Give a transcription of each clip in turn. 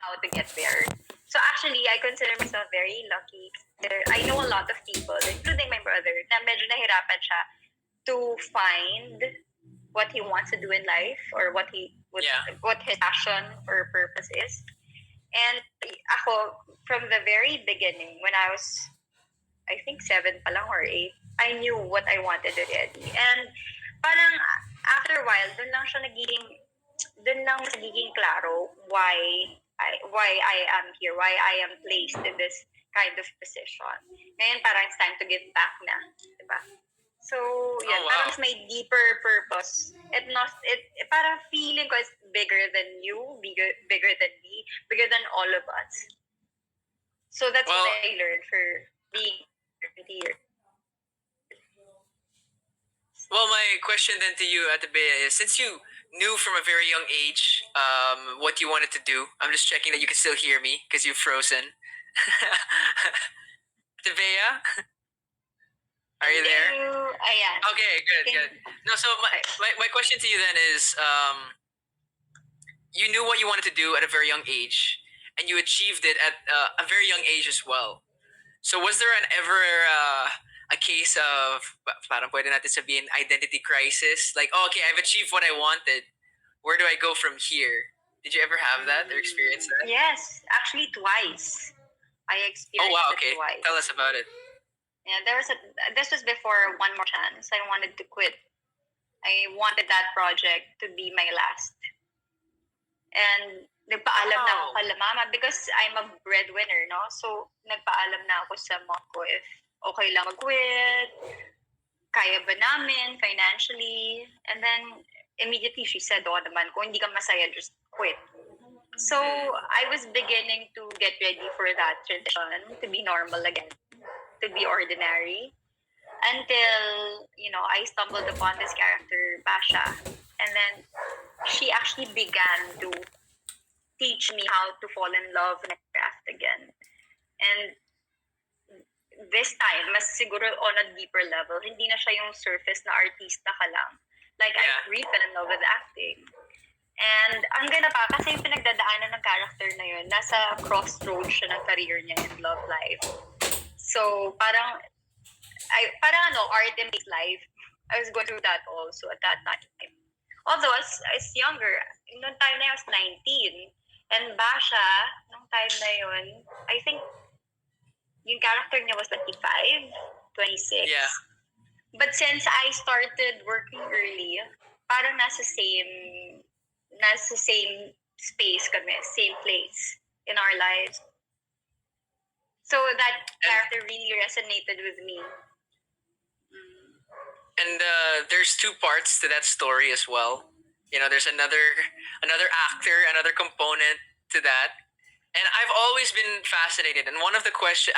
how to get there. So actually, I consider myself very lucky. I know a lot of people, including my brother, na medyo nahirapan siya to find what he wants to do in life or what his passion or purpose is. And ako, from the very beginning, when I was, I think 7 pa lang or 8, I knew what I wanted already. And parang after a while, dun lang nagiging klaro why I am here, why I am placed in this kind of position. Ngayon parang it's time to give back na, diba? So, yeah, parang mas may deeper purpose. Parang feeling ko is bigger than you, bigger than me, bigger than all of us. So that's what I learned for being here. Well, my question then to you, Ate Bea, is since you knew from a very young age what you wanted to do, I'm just checking that you can still hear me because you've frozen. Ate Bea? Are you there? Ayan. Okay, good. No, so my question to you then is, you knew what you wanted to do at a very young age, and you achieved it at a very young age as well. So was there a case of, parang pwede natin sabihin, identity crisis? Like, okay, I've achieved what I wanted. Where do I go from here? Did you ever have that or experience that? Yes, actually twice. I experienced it twice. Tell us about it. Yeah, this was before One More Chance. I wanted to quit. I wanted that project to be my last. And nagpaalam na ako kay mama because I'm a breadwinner, no? So, nagpaalam na ako sa mom ko if okay lang mag-quit, kaya ba namin financially. And then, immediately she said, naman, kung hindi ka masaya, just quit. So, I was beginning to get ready for that transition, to be normal again, to be ordinary. Until, I stumbled upon this character, Basha. And then, she actually began to teach me how to fall in love with craft again. And this time, mas siguro on a deeper level, hindi na siya yung surface na artista ka lang. Like, I really fell in love with acting. And ang ganda pa, kasi yung pinagdadaanan ng character na yun, nasa crossroads siya ng career niya in love life. So, parang art in his life, I was going through that also at that time. Although, as younger, noong time na I was 19, and Basha, noong time na yun, I think, yung character niya was 25, 26. Yeah. But since I started working early, parang nasa same space kami, same place in our lives. So that character really resonated with me. And there's two parts to that story as well. There's another actor, another component to that. And I've always been fascinated. And I have a question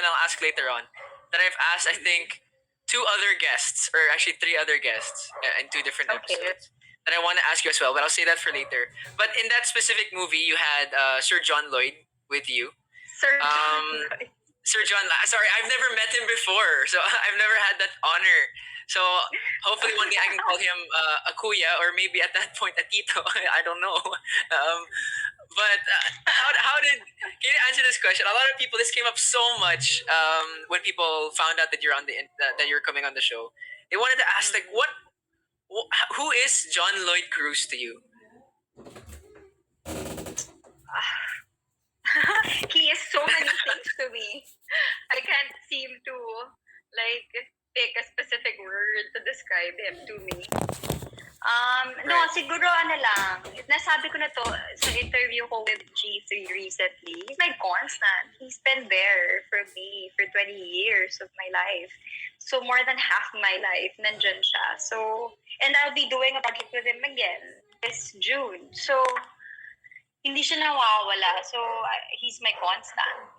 I'll ask later on that I've asked, I think, 2 other guests, or actually 3 other guests in 2 different episodes that I want to ask you as well, but I'll say that for later. But in that specific movie, you had Sir John Lloyd with you. Sir John, sorry, I've never met him before, so I've never had that honor. So hopefully one day I can call him a kuya, or maybe at that point a tito. I don't know. But can you answer this question? A lot of people, this came up so much when people found out that that you're coming on the show. They wanted to ask, like, who is John Lloyd Cruz to you? He is so many things to me. I can't seem to pick a specific word to describe him to me. No, siguro lang. Nasabi ko na to sa interview ko with G3 recently. He's my constant. He's been there for me for 20 years of my life. So more than half my life, nandyan siya. So, and I'll be doing a project with him again this June. So, hindi siya nawawala. So, he's my constant.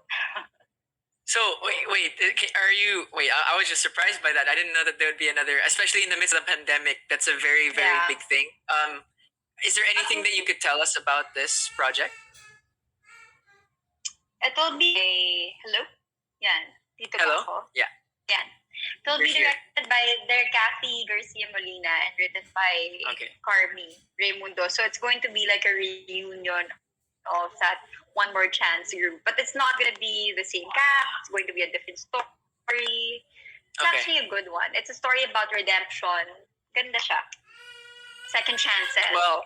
So, wait, I was just surprised by that. I didn't know that there would be another, especially in the midst of the pandemic. That's a very, very big thing. Is there anything that you could tell us about this project? It will be, hello? Yan. Dito hello? Ako. Yeah. Yan. It will be directed by Kathy Garcia Molina and written by Carmi Raimundo. So it's going to be like a reunion of that one more chance group. But it's not gonna be the same cast. It's going to be a different story. It's actually a good one. It's a story about redemption. Ganda siya. Second chances. Well,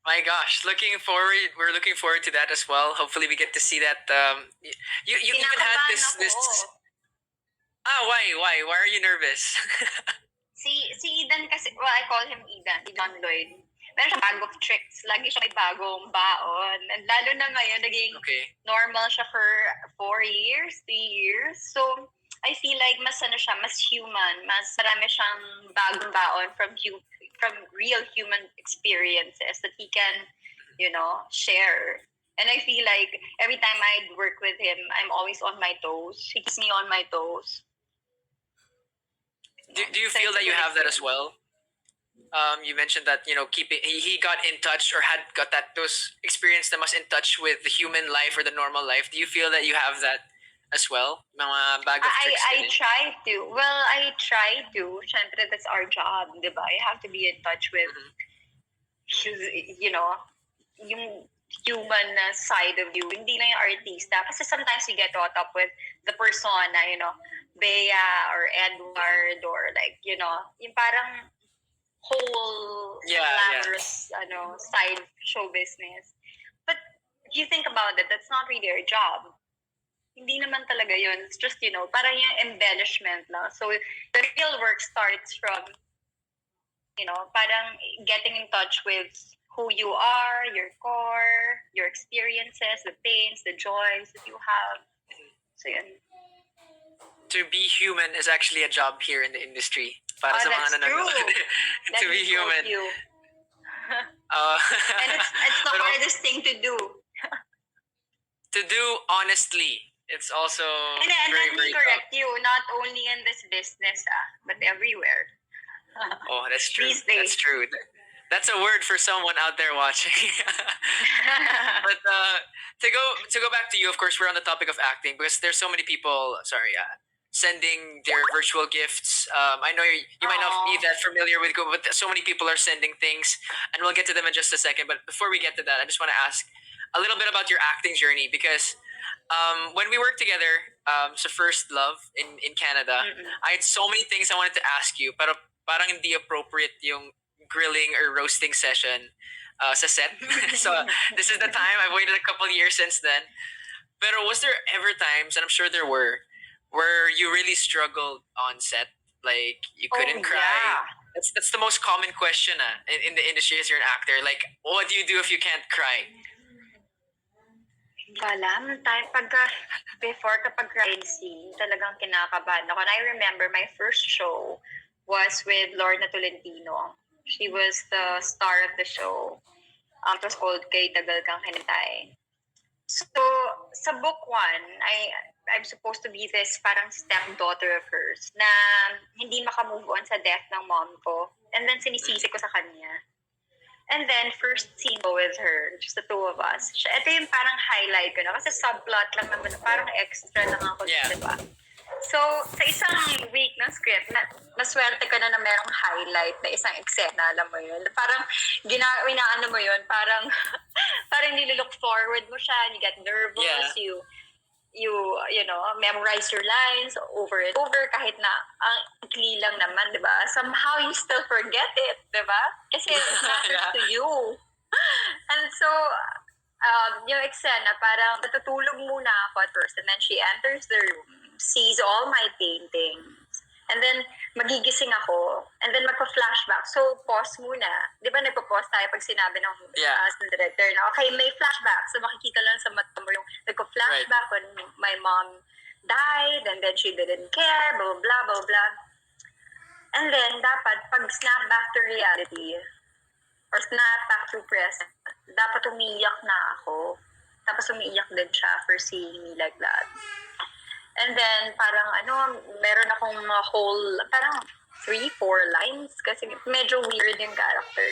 my gosh, looking forward. We're looking forward to that as well. Hopefully, we get to see that. You even had Kinakabahan this. ako. Why are you nervous? Si Eden kasi, well, I call him Eden Lloyd. Meron siya bag of tricks. Lagi siya may bagong baon. And lalo na ngayon, naging normal siya for 4 years, 3 years. So, I feel like mas mas human. Mas marami siyang bagong baon from real human experiences that he can, share. And I feel like every time I work with him, I'm always on my toes. He keeps me on my toes. Do you feel that you have that as well? You mentioned that he got in touch or had got those experience that was in touch with the human life or the normal life. Do you feel that you have that as well? Mga bag of tricks. I try to. Well, I try to. Syempre, that's our job, di ba? You have to be in touch with, yung human side of you. Hindi lang yung artista. Kasi sometimes we get caught up with the persona, Bea or Edward or yung parang whole glamorous side show business. But if you think about it, that's not really our job. Hindi naman talaga yun. It's just, parang yung embellishment lang. So the real work starts from, parang getting in touch with who you are, your core, your experiences, the pains, the joys that you have. So yun. To be human is actually a job here in the industry. Para sa mga nanonood. To be human. And it's the hardest thing to do. To do honestly. It's also and very, let me very correct tough. you, not only in this business, but everywhere. Oh, that's true. These days. That's true. That's a word for someone out there watching. But to go back to you, of course, we're on the topic of acting because there's so many people. Sending their virtual gifts. I know you might not be that familiar with Go, but so many people are sending things, and we'll get to them in just a second. But before we get to that, I just want to ask a little bit about your acting journey because when we worked together, so First Love in Canada, I had so many things I wanted to ask you, pero parang hindi appropriate yung grilling or roasting session sa set. So this is the time. I've waited a couple of years since then. Pero was there ever times, and I'm sure there were, where you really struggled on set? Like, you couldn't cry? Yeah. That's the most common question in the industry as you're an actor. Like, what do you do if you can't cry? Alam, before kapag crime scene, talagang kinakabahan ako. And I remember my first show was with Lorna Tolentino. She was the star of the show. It was called Kay Tagal Kang Hinintay. So, sa book 1, I'm supposed to be this parang stepdaughter of hers na hindi makamove on sa death ng mom ko. And then sinisisi ko sa kanya. And then, first scene ko with her, just the two of us. Ito yung parang highlight ko na. Kasi subplot lang naman, parang extra lang ako, diba? So, sa isang week ng script, maswerte ka na merong highlight na isang eksena, alam mo yun. Parang, inaano mo yun, parang nilook forward mo siya, and you get nervous, you memorize your lines over and over kahit na ang ikli lang naman, di ba? Somehow you still forget it, di ba? Kasi it matters to you. And so, yung eksena, parang natutulog muna ako at first and then she enters the room, sees all my paintings, and then magigising ako, and then magpa-flashback. So, pause muna. Di ba nagpa-pause tayo pag sinabi ng director na, okay, may flashback. So, makikita lang sa mata mo yung nagpa-flashback when my mom died, and then she didn't care, blah, blah, blah, blah, blah. And then, dapat, pag snap back to reality, or snap back to present, dapat umiiyak na ako. Tapos umiiyak din siya for seeing me like that. And then, parang meron akong whole, parang 3-4 lines kasi medyo weird yung character.